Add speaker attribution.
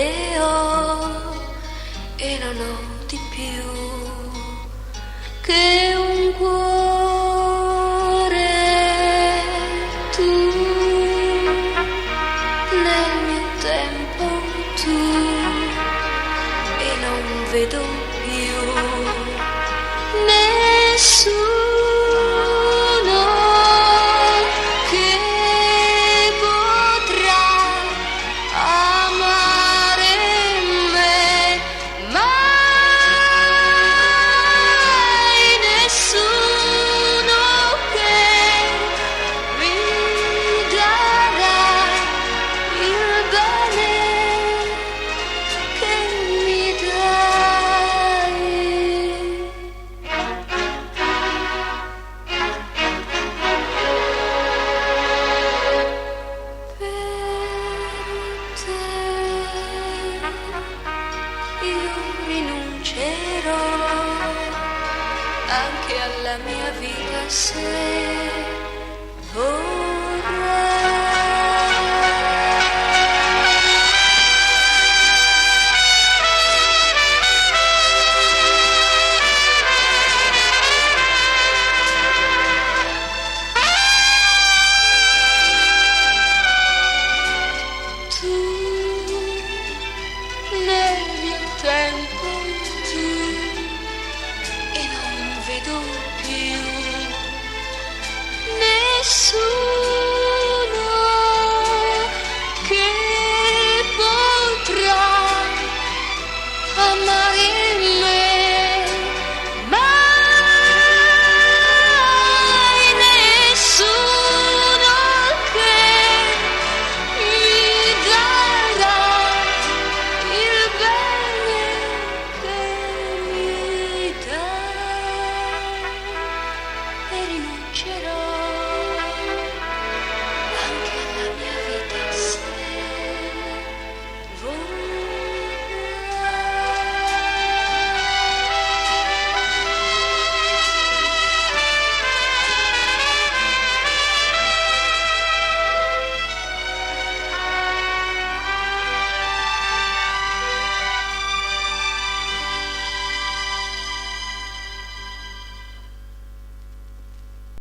Speaker 1: che ho e non ho di più che un cuore. Tu nel mio tempo, tu, e non vedo più nessuno che potrà amare me, mai nessuno che mi darà il bene che mi dai. Per te io rinuncerò anche alla mia vita se